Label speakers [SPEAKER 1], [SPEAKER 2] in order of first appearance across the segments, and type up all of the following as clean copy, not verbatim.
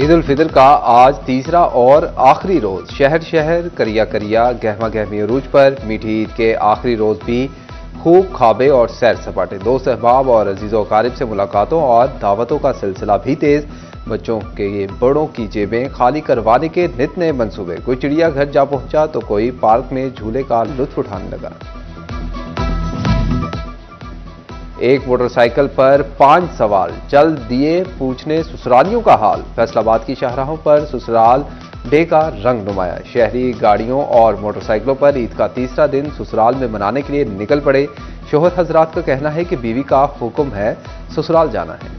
[SPEAKER 1] ईद उल फितर का आज तीसरा और आखिरी रोज शहर शहर करिया करिया गहमा गहमी अरूज पर मीठी ईद के आखिरी रोज भी खूब खाबे और सैर सपाटे, दोस्त अहबाब और अजीज़ों अकारिब से मुलाकातों और दावतों का सिलसिला भी तेज। बच्चों के बड़ों की जेबें खाली करवाने के नित नए मंसूबे, कोई चिड़ियाघर जा पहुंचा तो कोई पार्क में झूले का लुत्फ उठाने लगा। एक मोटरसाइकिल पर 5 सवार चल दिए पूछने ससुरालियों का हाल। फैसलाबाद की शाहराहों पर ससुराल डे का रंग नुमाया। शहरी गाड़ियों और मोटरसाइकिलों पर ईद का तीसरा दिन ससुराल में मनाने के लिए निकल पड़े। शोहर हजरात का कहना है कि बीवी का हुक्म है, ससुराल जाना है।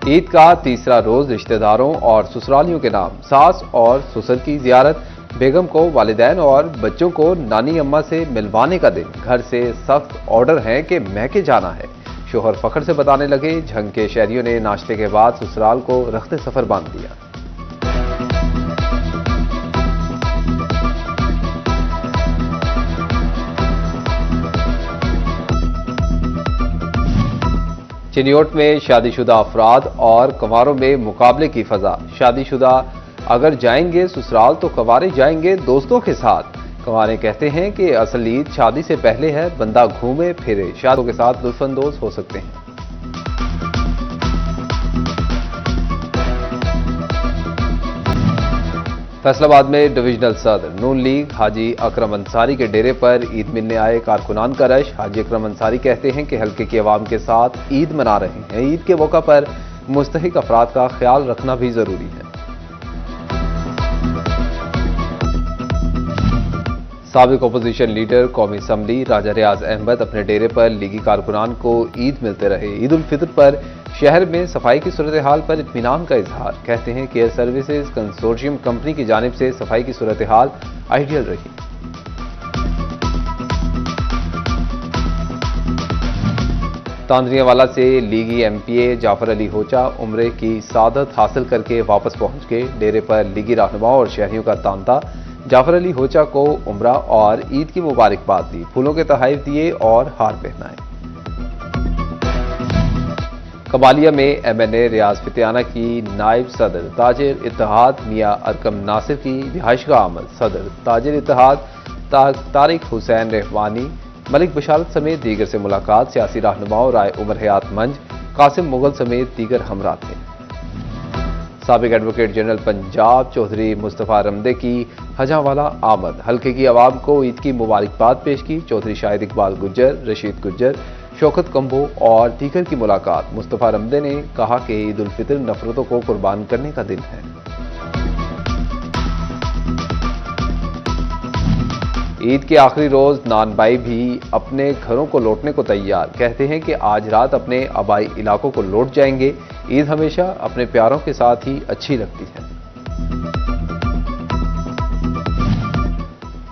[SPEAKER 1] ईद का तीसरा रोज रिश्तेदारों और ससुरालियों के नाम, सास और ससुर की जियारत, बेगम को वालिदैन और बच्चों को नानी अम्मा से मिलवाने का दिन। घर से सख्त ऑर्डर है कि महके जाना है। शोहर फखर से बताने लगे। झंग के शहरियों ने नाश्ते के बाद ससुराल को रख्ते सफर बांध दिया। चिन्योट में शादीशुदा अफराद और कंवारों में मुकाबले की फजा। शादीशुदा अगर जाएंगे ससुराल तो कंवारे जाएंगे दोस्तों के साथ। कंवारे कहते हैं कि असल ईद शादी से पहले है, बंदा घूमे फिरे शादियों के साथ लुत्फानंदोज हो सकते हैं। फैसलाबाद में डिविजनल सदर नून लीग हाजी अकरम अंसारी के डेरे पर ईद मिलने आए कारकुनान का रश। हाजी अकरम अंसारी कहते हैं कि हल्के की आवाम के साथ ईद मना रहे हैं। ईद के मौका पर मुस्तहिक अफराद का ख्याल रखना भी जरूरी है। साबिक अपोजिशन लीडर कौमी असम्बली राजा रियाज अहमद अपने डेरे पर लीगी कारकुनान को ईद मिलते रहे। ईद उल फितर पर शहर में सफाई की सूरत हाल पर इत्मीनान का इजहार। कहते हैं कि एयर सर्विसेज कंसोर्शियम कंपनी की जानिब से सफाई की सूरत हाल आइडियल रही। तांदरियावाला से लीगी एमपीए जाफर अली होचा उम्रे की सादत हासिल करके वापस पहुंच गए। डेरे पर लीगी रहनुमाओं और शहरियों का तांता। जाफर अली होचा को उम्रा और ईद की मुबारकबाद दी, फूलों के तोहफे दिए और हार पहनाए। कबालिया में एमएनए रियाज फितियाना की नायब सदर ताजिर इत्तेहाद मियां अरकम नासिर की रिहाइशगाह आमद। सदर ताजिर इत्तेहाद तारिक हुसैन रहमानी, मलिक बशारत समेत दीगर से मुलाकात। सियासी रहनुमाओं राय उमर हयात मंज, कासिम मुगल समेत दीगर हमरा थे। साबिक एडवोकेट जनरल पंजाब चौधरी मुस्तफा रमदे की हजावाला आमद। हल्के की आवाम को ईद की मुबारकबाद पेश की। चौधरी शाहिद इकबाल गुज्जर, रशीद गुज्जर, शौकत कंबो और दीगर की मुलाकात। मुस्तफा रमदे ने कहा कि ईद उल फितर नफरतों को कुर्बान करने का दिन है। ईद के आखिरी रोज नान भाई भी अपने घरों को लौटने को तैयार। कहते हैं कि आज रात अपने आबाई इलाकों को लौट जाएंगे। ईद हमेशा अपने प्यारों के साथ ही अच्छी लगती है।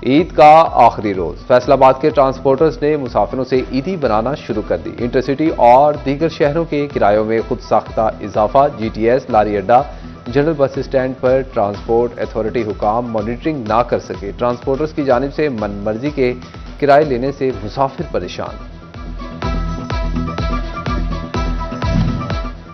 [SPEAKER 1] ईद का आखिरी रोज फैसलाबाद के ट्रांसपोर्टर्स ने मुसाफिरों से ईदी बनाना शुरू कर दी। इंटरसिटी और दीगर शहरों के किरायों में खुद साख्ता इजाफा। जीटीएस, लारी अड्डा, जनरल बस स्टैंड पर ट्रांसपोर्ट अथॉरिटी हुकाम मॉनिटरिंग ना कर सके। ट्रांसपोर्टर्स की जानिब से मनमर्जी के किराए लेने से मुसाफिर परेशान।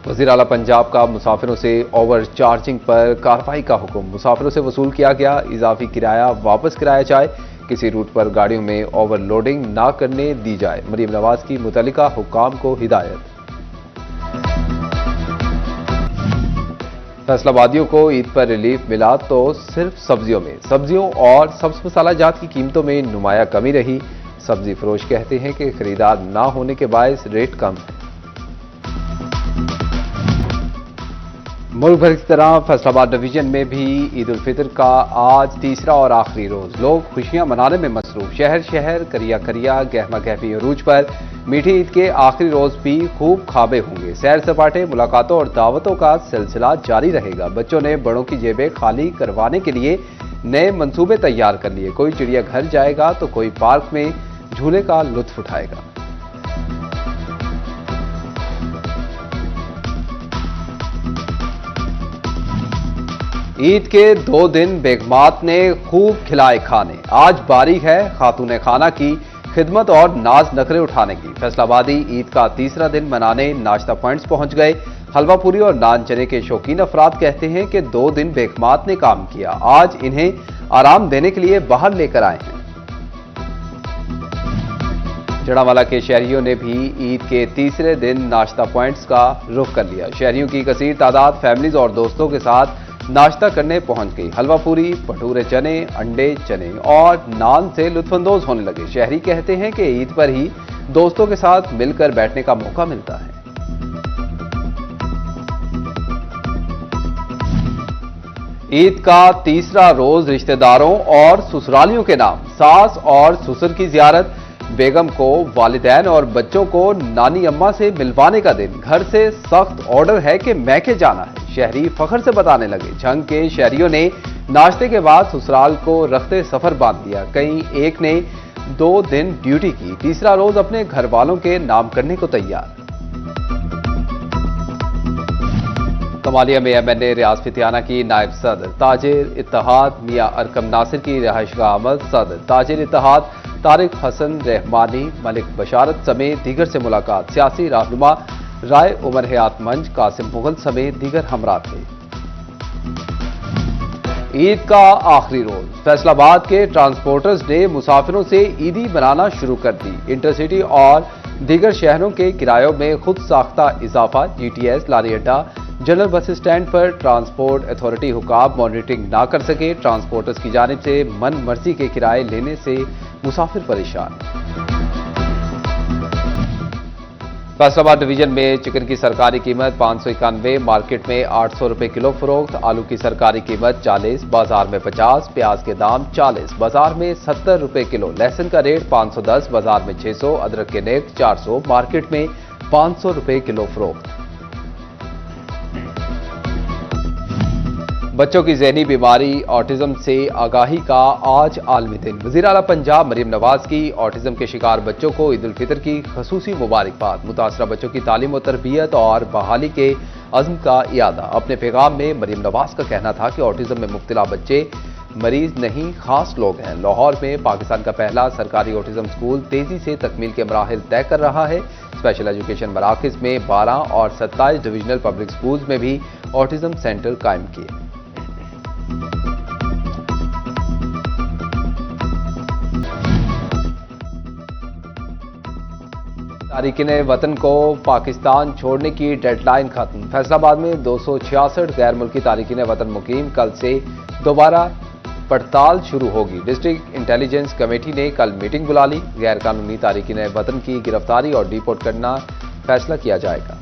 [SPEAKER 1] वज़ीर आला पंजाब का मुसाफिरों से ओवर चार्जिंग पर कार्रवाई का हुक्म। मुसाफिरों से वसूल किया गया इजाफी किराया वापस कराया जाए। किसी रूट पर गाड़ियों में ओवरलोडिंग ना करने दी जाए। मरीम नवाज की मुतल्लिका हुक्काम को हिदायत। फैसलाबादियों को ईद पर रिलीफ मिला तो सिर्फ सब्जियों में। सब्जियों और सब्ज मसाला जात की कीमतों में नुमाया कमी रही। सब्जी फरोश कहते हैं कि खरीदार ना होने के बायस रेट कम है। मुल्क भर की तरह फैसलाबाद डिवीजन में भी ईद उल फितर का आज तीसरा और आखिरी रोज। लोग खुशियां मनाने में मसरूफ। शहर शहर करिया करिया गहमा गहमी अरूज पर मीठी ईद के आखिरी रोज भी खूब खाबे होंगे। सैर सपाटे, मुलाकातों और दावतों का सिलसिला जारी रहेगा। बच्चों ने बड़ों की जेबें खाली करवाने के लिए नए मंसूबे तैयार कर लिए। कोई चिड़ियाघर जाएगा तो कोई पार्क में झूले का लुत्फ उठाएगा। ईद के 2 दिन बेगमात ने खूब खिलाए खाने। आज बारी है खातूने खाना की। खिदमत और नाज नखरे उठाने की। फैसलाबादी ईद का तीसरा दिन मनाने नाश्ता पॉइंट्स पहुंच गए। हलवा पूरी और नान चने के शौकीन अफराद कहते हैं कि 2 दिन बेकमात ने काम किया, आज इन्हें आराम देने के लिए बाहर लेकर आए हैं। जड़ावाला के शहरियों ने भी ईद के तीसरे दिन नाश्ता पॉइंट्स का रुख कर लिया। शहरियों की कसीर तादाद फैमिलीज और दोस्तों के साथ नाश्ता करने पहुंच गई। हलवा पूरी, भटूरे चने, अंडे चने और नान से लुत्फानंदोज होने लगे। शहरी कहते हैं कि ईद पर ही दोस्तों के साथ मिलकर बैठने का मौका मिलता है। ईद का तीसरा रोज रिश्तेदारों और ससुरालियों के नाम, सास और ससुर की जियारत, बेगम को वालिदैन और बच्चों को नानी अम्मा से मिलवाने का दिन। घर से सख्त ऑर्डर है कि मैके जाना है, शहरी फखर से बताने लगे। झंग के शहरियों ने नाश्ते के बाद ससुराल को रखते सफर बांध दिया। कहीं एक ने 2 दिन ड्यूटी की, तीसरा रोज अपने घर वालों के नाम करने को तैयार। कमालिया में एमएनए रियाज फितियाना की नायब सदर ताजिर इत्तेहाद मियां अरकम नासिर की रिहाइशगाह आमद। सदर ताजिर इत्तेहाद तारिक हसन रहमानी, मलिक बशारत समेत दीगर से मुलाकात। सियासी रहनुमा राय उमर हयात मंच, कासिम मुगल समेत दीगर हमरा थे। ईद का आखिरी रोज, फैसलाबाद के ट्रांसपोर्टर्स ने मुसाफिरों से ईदी बनाना शुरू कर दी। इंटरसिटी और दीगर शहरों के किरायों में खुद साख्ता इजाफा। जीटीएस, लारी अड्डा, जनरल बस स्टैंड पर ट्रांसपोर्ट अथॉरिटी हुकाम मॉनिटरिंग ना कर सके। ट्रांसपोर्टर्स की जानिब से मन मर्जी के किराए लेने से मुसाफिर परेशान। फैसलाबाद डिवीजन में चिकन की सरकारी कीमत 591, मार्केट में 800 रुपए किलो फरोख्त। आलू की सरकारी कीमत 40, बाजार में 50। प्याज के दाम 40, बाजार में 70 रुपए किलो। लहसुन का रेट 510, बाजार में 600। अदरक के रेट 400, मार्केट में 500 रुपए किलो फरोख्त। बच्चों की ज़हनी बीमारी ऑटिज्म से आगाही का आज आलमी दिन। वज़ीर आला पंजाब मरीम नवाज की ऑटिज्म के शिकार बच्चों को ईद उल फितर की खसूसी मुबारकबाद। मुतासरा बच्चों की तालीम और तरबियत और बहाली के अज़्म का इयादा। अपने पैगाम में मरीम नवाज का कहना था कि ऑटिज्म में मुब्तला बच्चे मरीज नहीं, खास लोग हैं। लाहौर में पाकिस्तान का पहला सरकारी ऑटिज्म स्कूल तेजी से तकमील के मराहिल तय कर रहा है। स्पेशल एजुकेशन मराकज़ में 12 और 27 डिविजनल पब्लिक स्कूल्स में भी ऑटिज्म सेंटर कायम किए। तारिकीन वतन को पाकिस्तान छोड़ने की डेडलाइन खत्म। फैसलाबाद में 266 गैर मुल्की तारिकीन वतन मुकीम, कल से दोबारा पड़ताल शुरू होगी। डिस्ट्रिक्ट इंटेलिजेंस कमेटी ने कल मीटिंग बुला ली। गैर कानूनी तारिकीन वतन की गिरफ्तारी और डिपोर्ट करना फैसला किया जाएगा।